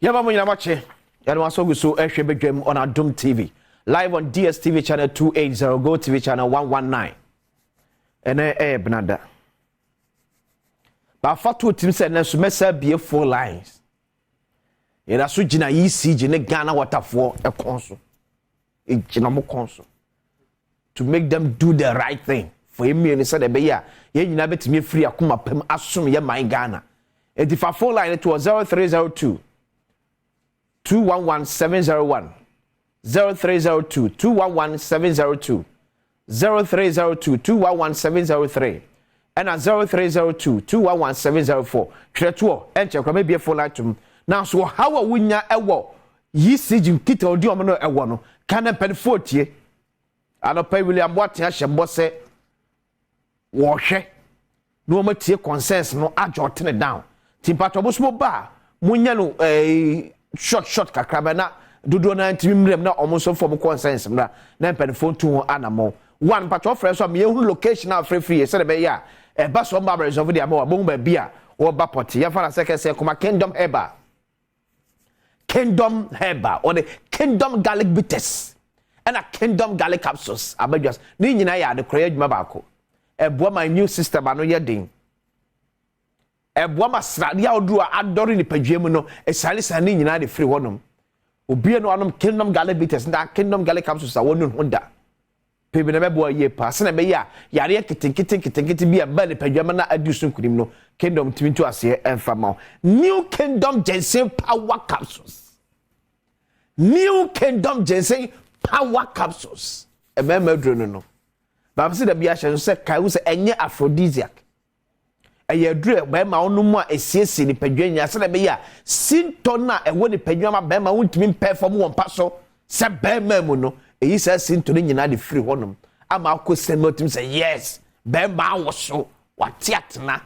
Yama mo nyina mache. Yano asogu so ehwe bedwam on Adom TV. Live on DSTV channel 280, Go TV channel 119. Ene benada. Ba fatu tim se na so mesa bie 4 lines. Yera so gina ECG ne Ghana waterfall ekonso. E gina mo konso. To make them do the right thing. For him and said be ya. Ye nyina betimi free akoma pam asom ye man Ghana. E di fa 4 line to 0302 211701 0302 211702 0302 211703 and 0302 211704 tretuo enche kwa maybe for like to now so how wunya ewo yi sijin kita odi omo ewo no kana pen 40 anopa William Boate ahye se wo hwe no matie consensus no ajotene down timpato bosmo ba munya no short kakraba na dodo na ntimrem na omonso form consensus na pen phone to anamo one patro fresh so me hu location na free say be ya e ba so ma resolve dia ma bo ba bia wo ba poti ya fara say kuma kingdom herba or the kingdom garlic bitters and a kingdom garlic capsules abadwas ni nyina ya de kroya djuma ba ko e bo my new system ano ye din eboa masrade awduru adori ni padwem no esalisa ni nyina de free wonom obie no anom kingdom garlic bitters na kingdom garlic capsules awonu honda pebe na mebo ye pass na be ya yare kitinkiti bia ba ni padwem na adusun kunim no kingdom timintu ase enfama new kingdom ginseng power capsules new kingdom ginseng power capsules e be maduro no ba se da bia hye so kai wo se enye aphrodisiac eye dure ba ma onu mu a esiesi ni padwanya se na be ya sinton na ewo ni padwama ba ma wontimi perform won paso se ba ma mu no eyi se sinton nyina de free honum ama akosem otim se yes ba ma wo so watiatna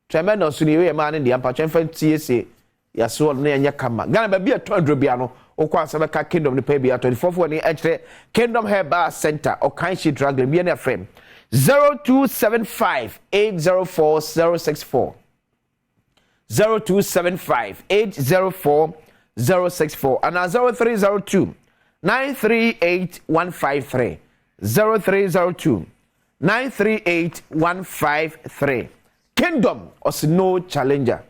tremendous so ni we ma ne de ampa twemfa tiese ya so no enya kama Ghana ba bia 200 bia no okwa se be ka kingdom ni pa bia 24 ni echre kingdom herba center o kan shi drug bia na frame 0275 804 064 0275 804 064 and 0302 938 153 0302 938 153 Kingdom or no challenger.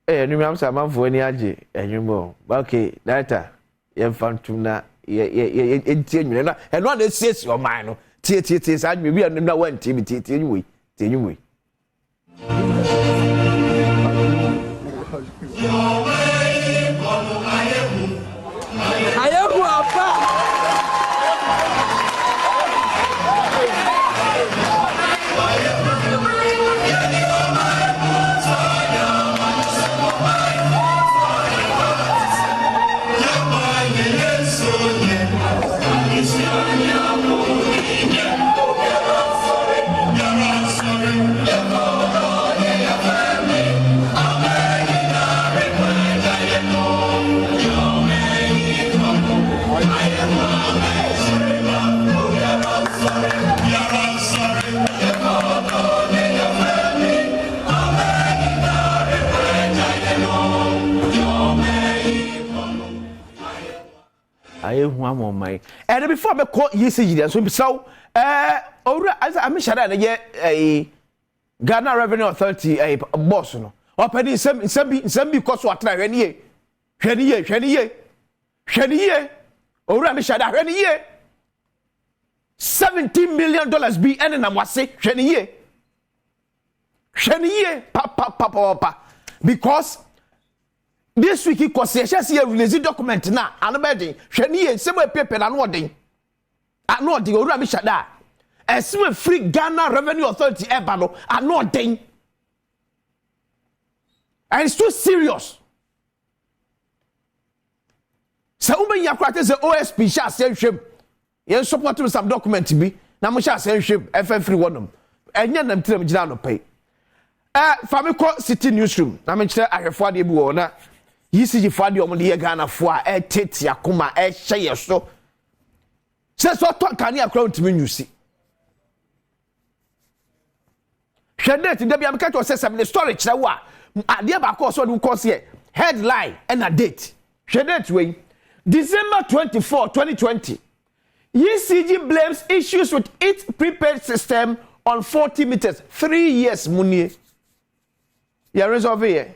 Numi amsa manfo ani age enyumo okay data ye fantuna ye entie nwene na eno na esiesi o man no tie sa nwe bi anum na wantie bi tie nyuwe tie nyuwe ayehu apa ayehu amomai and before me call ECG so be so I me shada na ye Ghana Revenue Authority boss no opani sem bi koso atra hwene ye owura me shada hwene ye $17 million bi ene na mwase hwene ye pa because this week he cause she release document na anobedi hwene ye semo paper na no odin owura me shada esme free Ghana Revenue Authority eba no odin and it's too serious sa uben yakrate ze OSP sha se hwem yen support some document bi na mo sha se hwem FF free wonom enya nam tiram gina no pay fami ko city newsroom na me kire ahwefo ade bi wo na ECG fo ade omde ye Ghana fo a tete akoma hye ye so se so to kan ya kra ntimi nyusi date da bia me catch say some the story kire wo a ade ba ko so do course here headline and a date date we December 24 2020 ECG blames issues with its prepaid system on 40 meters 3 years munie ya resolve here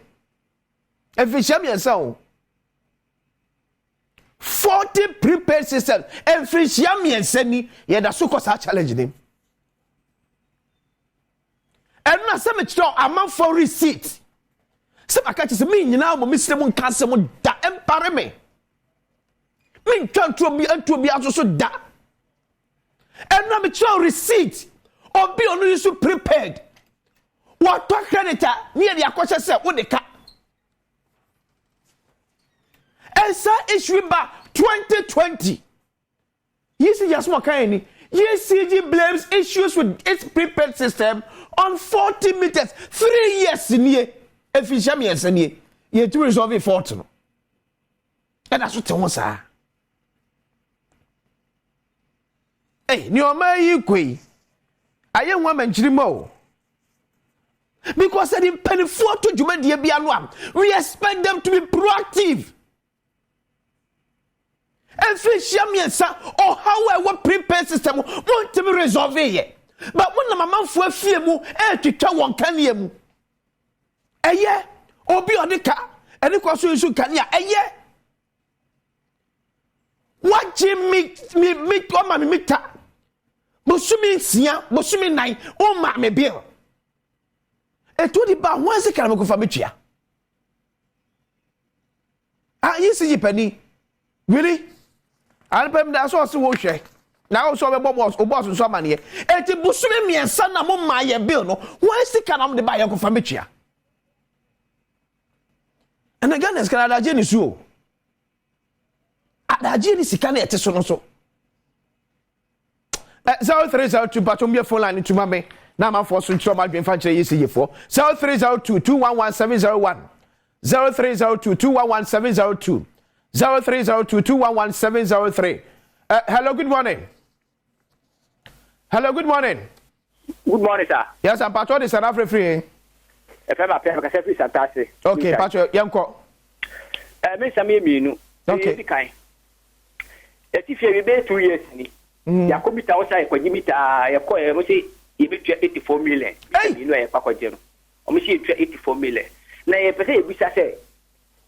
efficiam yensa 40 prepaid system efficiam yensa ni ye da so cause challenge them and na say me tell amount for receipt say akati say me nyina mo misire mo nka se mo da empare me twanto bi aso da and na me tell receipt obi onu yusu prepared what to creditor near the akwache say wo de ka esa issue ba 2020 yesi jasmo kan ni ECG blames issues with its prepaid system on 40 meters 3 years nie efficiam yes nie ye to resolve fault no and that's what won sa ni o ma yi kwei aye nwa manchirimo because the penifo to dwumadie bia no am we expect them to be proactive efficiam yes or how we prepaid system won't be resolve here but when na mamanfo afie mu twetwa won kania mu eye obi odeka ene kwaso isu kania eye waji mi o ma mi mita bosumi nsia bosumi nan o ma me bill eto di ba wan se kana me ko fa metua yisi pani really alpem da so wo hwe na o so be boss o boss so amane eti bosumi miensa na mo ma ye bill no wan se kana mo de ba ye ko fa metua and again is kana da je ni su adaje ni sika na ete so no so 0302 Batomia phone line to mame na ma for so ntro ma dwen fa kire yesi yefo 0302 211701 0302 211702 0302 211703 hello good morning Good morning, sir. Yes, I'm Patrick de South Africa free. If I'm up here, I can say fantastic. Okay, Patrick, yanko. Me sami minu. Okay. Kai. If you be 2 years ni. Ya komita o sai kwanyimita ya ko e mo se e be 84 million. You know e pa kwaje no. O mo se 84 million. Na e pese e bisa se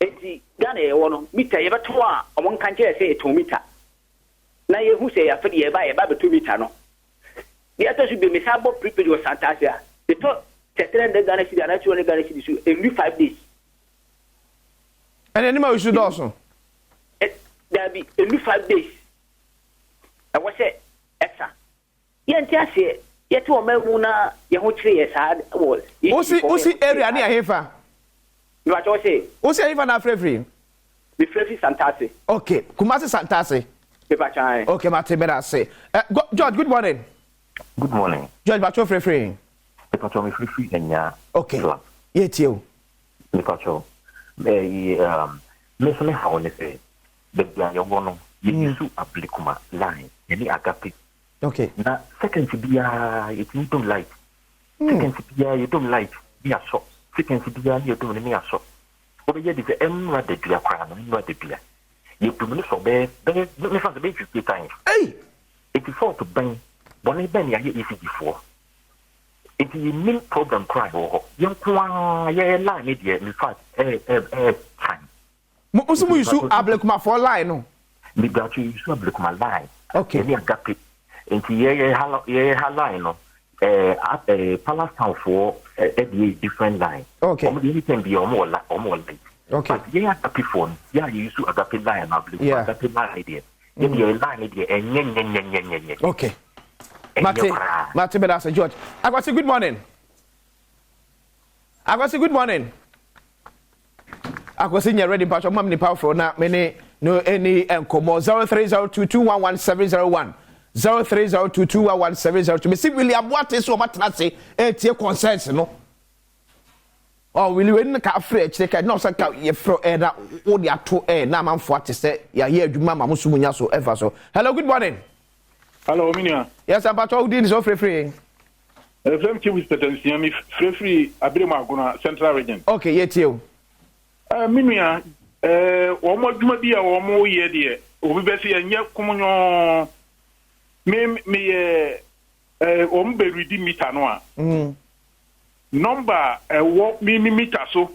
enti Ghana e wo no mita ye beto a o mo nkan je se e 2 meter. Na ye hu se ya fe ye ba be 2 meter no. The other should be Missabo prepared was Santasia. They thought Tetran the Ghana City and actually Ghana City every 5 days. And anymore, we should also. There be every 5 days. I was say, Exa. Yantia, yet to a Melmuna, Yahoo as hard was. What's area near Hefa? You are to say, what's even after free? The Free Santasi. Okay, Kumasi Santasi. Okay, Matibera say. George, good morning. Good morning. George Bacho free. The patrol free and ya. Okay. Yet you. The patrol. Miss me how they say. The blind one. You su applicuma line. Any agape. Okay. Now, second to be it you don't like. Second to be you don't like. Be a shop. Second to be you don't me a shop. Over here is the M what the beer crown, what the beer. You to me so bad. Then me find the baby 50 times. Hey! 84 to bang. One ben ya easy before. It is main problem cry or young kwa ya line media in fact time. Most you so ablecuma for line no. Me got you so ablecuma line. Okay. Me got it. Into ya line no. Palace town for a different line. Okay. You can be or more like. Okay. But yeah, agape phone. Yeah, you use agape line ablecuma agape line idea. You line idea and okay. Mate Bedasa George. I got say good morning. I got say good morning. I got say you ready patch mam ni power for na me no any enkomo 0302211701 0302211702 me see William what is so matna say tie concerns no. Oh will you in ka free check no say ka ye fro na wo dia to na manfo ate say ya ye adwuma ma mo sumunya so ever so. Hello good morning. Hello, Minia. Yes, I'm Patrick. Who is so free? FM Chief Inspector Nsiami free Abirima Central Region. Okay, yet you. Minua omo dwuma bi a omo ye de obi be se anya kumunyo me omo be ready meter no a. Number wo mi meter so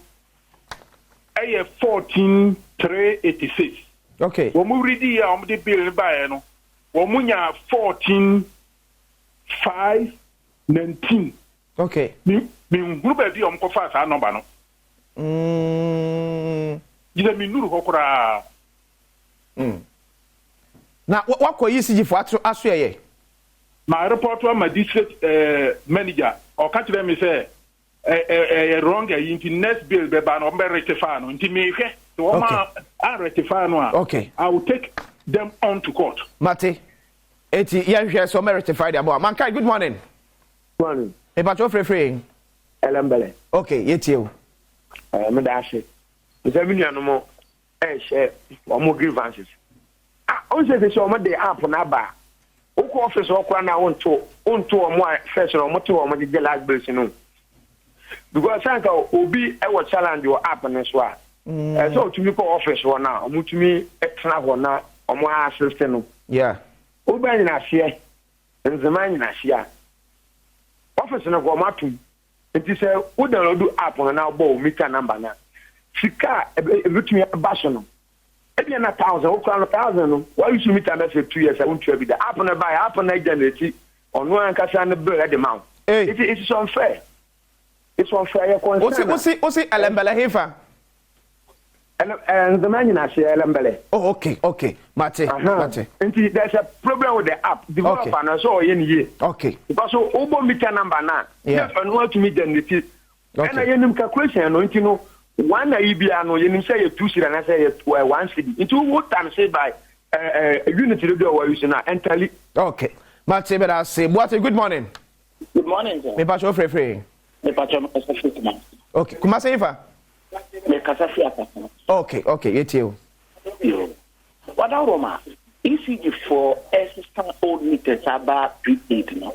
14386. Okay. Omo ready a omo de bill ba no. Omo nya 14519. Okay. Me huru ba bi omo ko fa sa number no. Jide mi nuru kokora. Na wako ECG for aso ye. My report to my district manager or catch them say wrong into next bill be ban on rectify no into me hwe so ma rectify no. Okay. I will take them on to court. Mate. Eti ya hwe so rectify the boy. Mankai, good morning. Morning. E pa cho free. Elembele. Okay, yeti o. Me da she. Ze mi nuanu mo share omo grievances. On say say omo dey app na ba. Oko office okwa na onto omo first omo to omo dey last bill no. Because sanka obi e wo challenge your app na so a. So to me ko office wo na omo to me extra ho na omo assist no. Yeah. Oba ni na share. Nzema ni na share. Office na go matum. Nti say wo download app na bo meter number na. Sika ebetumi abaso no. Ebi na 1000 o kwa 1000 no. Why you meter na say 2 years I won't be the app na buy app na generate ono ankasa na bill at the mount. It's unfair. It's unfair. What's Elembele Hefa? And the man na share Elembele. Oh, okay. Mate. Nti there's a problem with the app. Developer na so yen ye. Okay. Because obo meter number na. Yeah. Ono to me generate. And I yenim calculation no nti no one ibia no yenim say 2 cedi na say 1 cedi. Into what time say by unit radio we use na entirely. Okay. Mate be that say what good morning. Good morning, sir. Me pa cho free. Me pa cho Kuma. Okay. Kuma say fa? Me kasa fi akasa. Okay, yeti o. What are Roma? ECG for assistant old meters about prepaid now.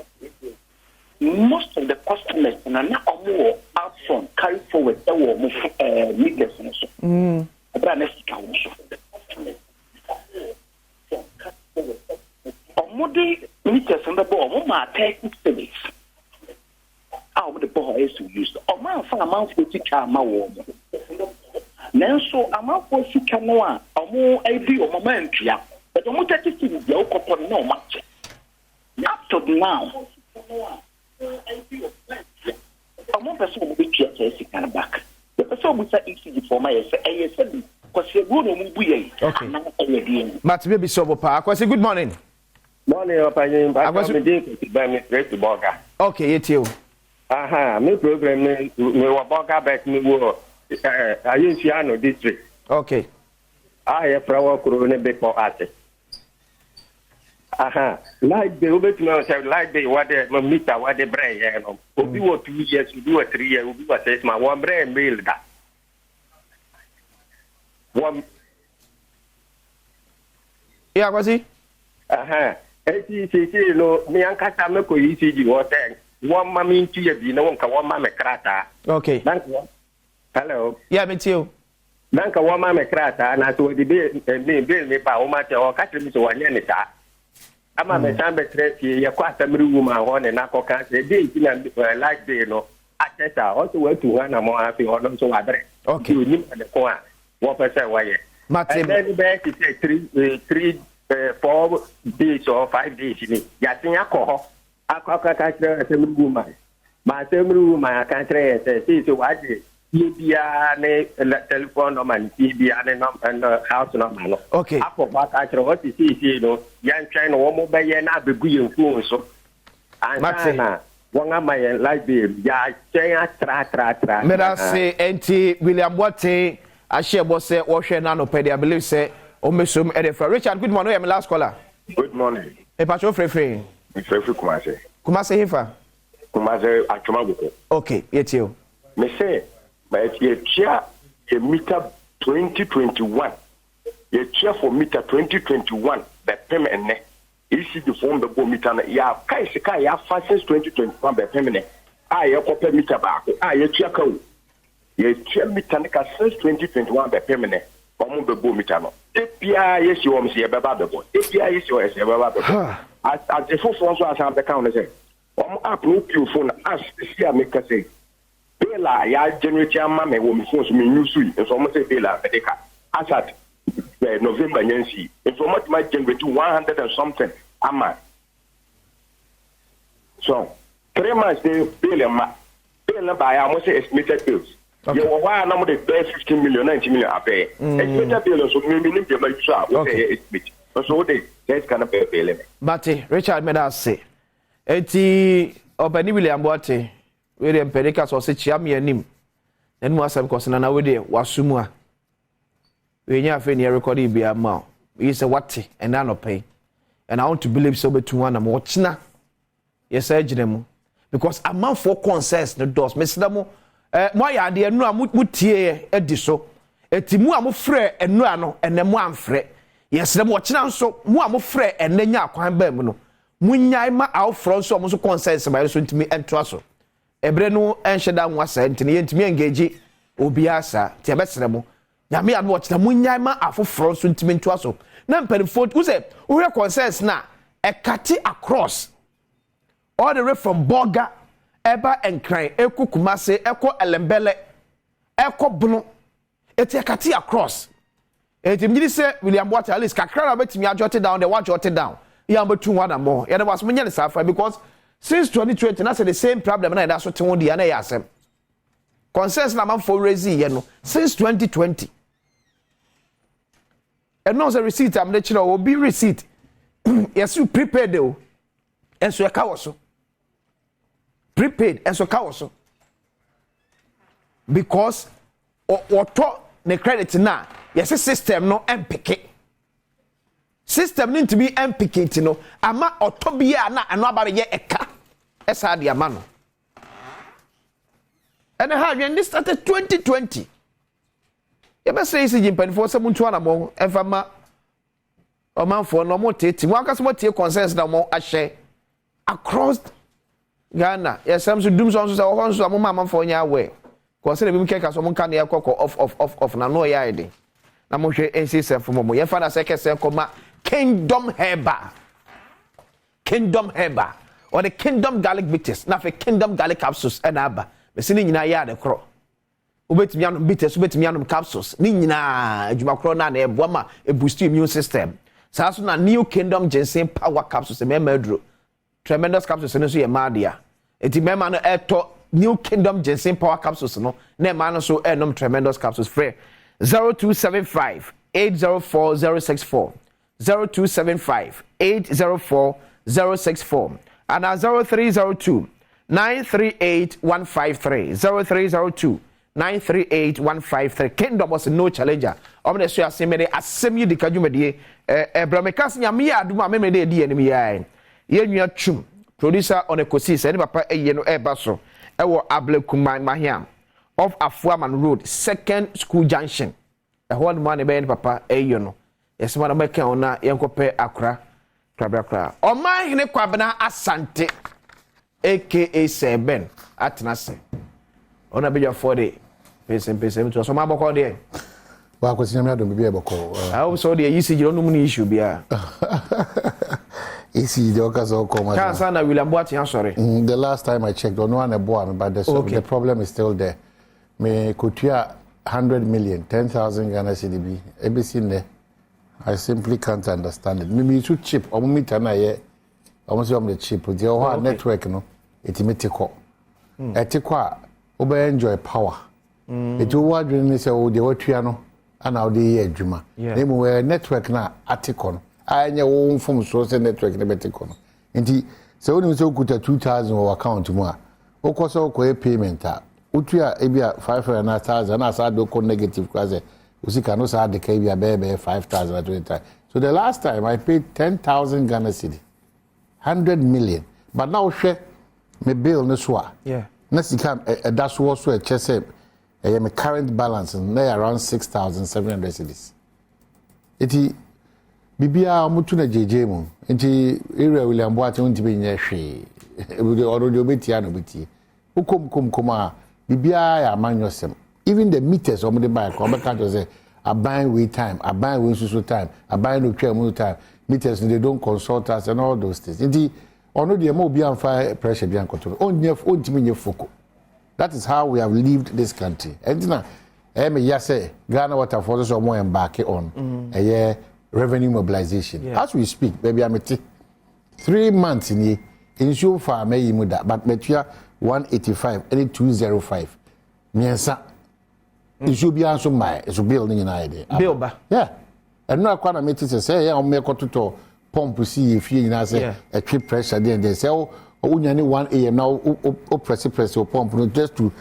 Most of the customers and now more upfront carry forward meters and so. Omode meters and the ball, my take service. Out the ball is to use. Or my amount will take our warm. Nanso amafo sika no a omo abi o moment ya but omo take to the okopon no match up to now omo person omo be tia sika back the person omo say ECG for my say e say because you go no mu buye na e But baby so pa akwase good morning. Morning opinion but me dey by me straight to burger. Okay, yeti o. Aha, me program me wa burger back me wo Ayesiano district. Okay. I have flower corona before ate. Aha. Like the Ubetino said, like the what the meter, what the brain, Obi was 2 years, you do a 3 year, Obi was says my one brain mail that. One. Yeah, was he? Aha. ATC, no, me and Catamako ECG was there. One mammy to you, no one can one mamma crata. Okay. Thank you. Hello. Yeah, me too. Nanka wama mekrata na to the bill me pa o mate o ka temi so wanya ni ta. Ama me sambe tresi ya kwa samri wuma ho ne na ko kan se dey ti na like dey no. Ateta o so we tu na mo afi o no so wadre. Okay. You ni de ko a wo pese waye. Mate. And then be ti say 4 days or 5 days ni. Ya tin akọ ho. Akọ ka samri wuma. Ma samri wuma ka tre se so waje. Bia ne telephone number bia ne house number no. Okay. Apo ba ka kire what is no yan try no wo be ye na begu ye phone so. Ana won ama ye like be ya try tra. Me da say enti William Bote a share bo say wo hwe na no pedi I believe say o mesom e dey Richard, good morning. I am last caller. Good morning. E pa cho free. Free Kumase. Kumase hefa. Kumase Achomabuko. Okay, yeti o. Me say but ye chair a meter 2021. Ye chair for meter 2021 the payment isi the phone the bo meter na ya kai sika ya fa since 2021 be pemene a ye ko pe meter ba ko a ye tua ka o ye tua meter na ka since 2021 be pemene omo be bo meter no epia ye si wo mse ye be ba be bo epia ye si wo ye be ba be bo as the phone so asan be ka on say omo app no pio phone as si a make say bela ya generate ama me wo me phone so me use it so mo say bela be ka asat November Yancy. If you want my generate 100 and something, ama. So 3 months they bill by almost estimated bills. Okay. You why I'm the best 15 million, 90 million I pay. Estimated bills so maybe need to make sure what they estimate. So they kind pay bill. But Richard made us say, eti Obani William Boate, William Pedicas or say Chiami and him. Then was some question na we dey wasumua. We nya fe near recording be amount. We say what and na no pay. And I want to believe so between one and watchna. Yes, I jinem. Because amount for concerns no doors. Mr. Mo mo ya de enu amutie edi so. Eti mu amufre enu ano ene mu amfre. Yes, dem watchna so mu amufre ene nya akwan ba mu no. Munyai ma awfro so mo so concerns ba so ntimi entoa so. Ebre no enhyeda nwasa ntini yentimi engage obi asa. Ti abesere mo. Yami adu watch na munyai ma afoforo so ntimi ntoa so. Na mperifo wo say we concerns na e kati across all the way from Boga eba enkran eko Kumase eko Elembele eko Bunu eti kati across eti mgidi say William Boate at least kakra na betimi ajote down the watch jote down ya mbetu one and more ya was munya ne safa because since 2020 na say the same problem na that so te won dia na ya Asem concerns na man for raise ye no since 2020 and no say receipt am the chira obi receipt yes you prepaid o enso e ka wo so prepaid enso ka wo so because oto ne credit na yes system no mpk system need to be mpk no ama oto bia na eno aba ye eka esa de ama no and how when this started 2020 you be say isi jimpan for some ntu na mo efama o man for no mo tete mo akase mo tie concerns na mo ahye across Ghana yes some so dum so so ho so mo man for nya we consider bi mkeka so mo kan na yakoko off na no ya ide na mo hwe NCSF for mo ye fa na sekese koma Kingdom Herba or the Kingdom Garlic Bitters na fe Kingdom Garlic Capsules and aba me sini nyina ya de kro obetimi anom bitters obetimi anom capsules ni nyina adwuma kro na e boama e boost immune system sa so na New Kingdom Ginseng Power Capsules e madro tremendous capsules no so ye madia eti mema no eto New Kingdom Ginseng Power Capsules no na ma no so enom tremendous capsules free 0275 804 064 0275 804 064 and 0302 938 153 0302 938 153 Kingdom was no challenger omne so asemede asem yi dikadwumede ebramekas nyame ya aduma memede di enim yae ye nua twum producer on ekosi se ne papa eye no eba so ewo Ablekuman Mahiam of Afuaman Road second school junction ehon man be ne papa eye no yesema na make ona yenkope akra krabakra o man hine kwabena asante aka Seben atnase ona be for the pesen to so ma boko de wa kwesi nyame adom bia boko ah so de yisi jiro no mu issue bia isi de okaso ko ma can sana William Boate sorry the last time I checked on one boy but the problem is still there me kutua 100 million 10,000 Ghana cedi ABC ne I simply can't understand it me too cheap o meter na ye almost the cheap the whole network no etimetiko etiko obe enjoy power etu wadwin ni se o de watua no ana o de ye adwuma na mu we network na atiko no anya wo mfom so se network na betiko no enti se oni so kuta 2000 o account mu a okoso ko payment a utua ebia 500 na 1000 na sa do ko negative kwaze usika no sa de ka ebia be 5000 at 20 so the last time I paid 10,000 Ghana cedi 100 million but now share me bill no so na sika that so so chese my current balance na around 6,700 cedis iti bibia omutu na jeje mu nti area William Boate ntimi nye hwe e already obetia no betie ukom a bibia ya amanyosem even the meters omde buy ko be ka to say aban we time aban we susu time aban no twa mu time meters they don't consult us and all those things nti ono de ma obi amfa pressure bi ankoto ontimi nye foko. That is how we have lived this country. And now say Ghana water for us more embark on a year revenue mobilization. As we speak, baby, I'm 3 months in here. Insure farm may muda, but metia 185 and 205. Miensa. It should be answer my it's building an idea. Build. Yeah. And no quite a meeting say, yeah, me to pump see if you say a trip pressure then they say, oh, only 1 a.m. now press pump just to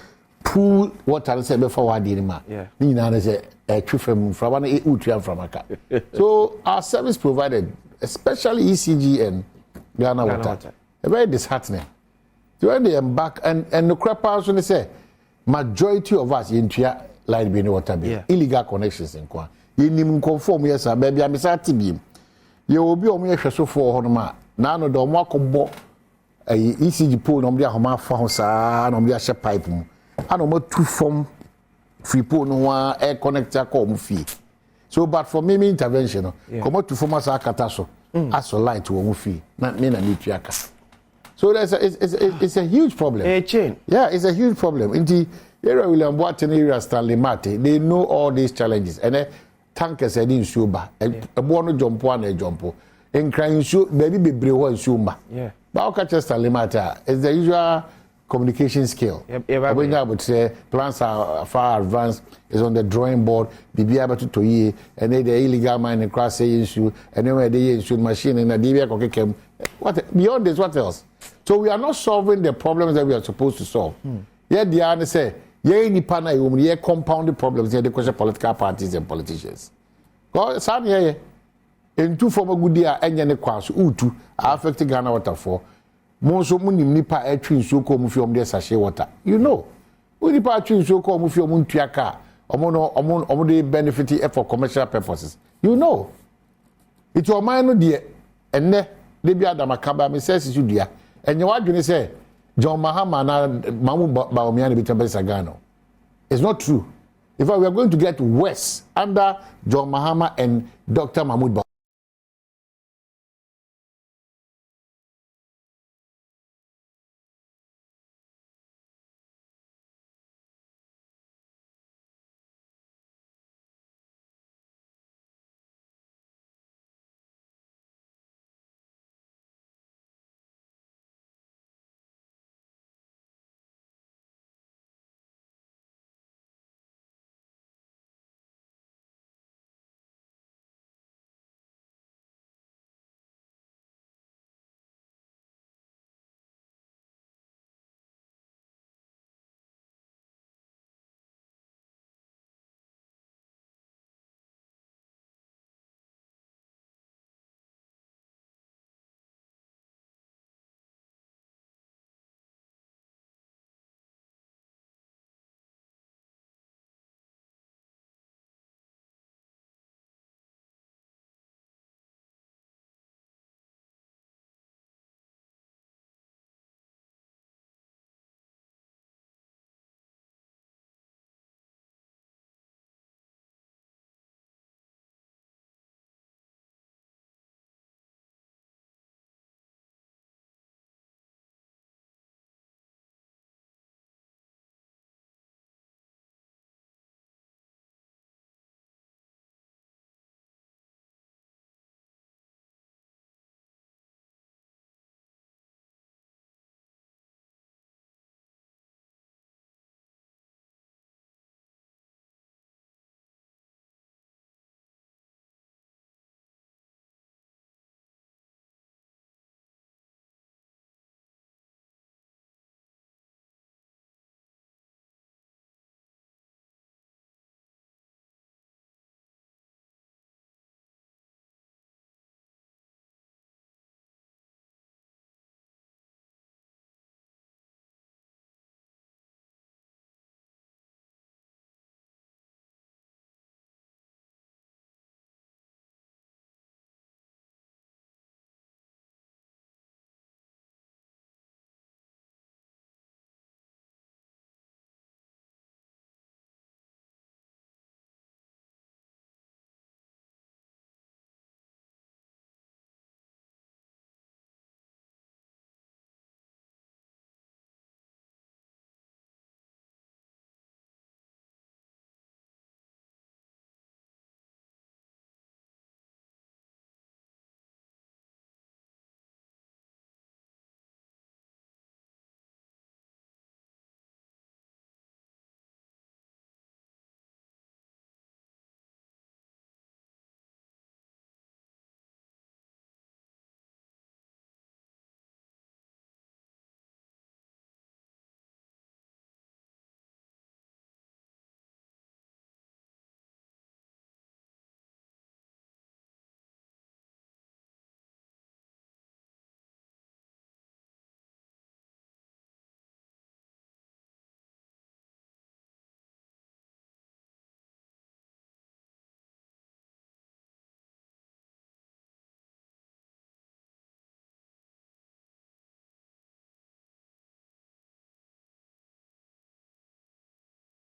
pull water say before I did ma. Yeah. You know, say a trip from one from a car. So our service provided, especially ECG and Ghana water, very disheartening. So when they embark and the crap house when they say majority of us in Tia light being water bill, illegal connections in Kwa. You need conform yes, baby. I'm sad beam. You will be on me so for Honma. Now no do more combo a ECG pole no be ahoma fa ho saa no be a she pipe mu. Ano mo two form free pole no one air connector come fee. So but for me intervention come to form as akata so as light wo fee. Na me na me tuaka. So it's a huge problem. A chain. Yeah, it's a huge problem. Indeed, area William Boate area Stanley Mate, they know all these challenges. And tankers are in Suba. A bono jump one a jumpo. And crying shoe, baby be brew Suma. Yeah. But catch Stanley Mate is the usual communication skill. When I would say plans are far advanced, is on the drawing board, be able to ye, and then the illegal mining cross issue, and then they issue machine and a DBA. What beyond this, what else? So we are not solving the problems that we are supposed to solve. Yet the other say, ye ni pana ye compounded problems here the question political parties and politicians. God, son ye in two former good year and any kwasu utu affecting Ghana water for. Monso munim nipa e twin so ko mu fi om de sachet water. You know. We nipa twin so ko mu fi om ntuaka. Omo de benefit for commercial purposes. You know. It's your mind no de enne de bia da makaba me say sisu dua. Enye wadwene say John Mahama na Mamu Baumia na bitambe Sagano. It's not true. In fact, we are going to get worse under John Mahama and Dr. Mahmoud Baumia.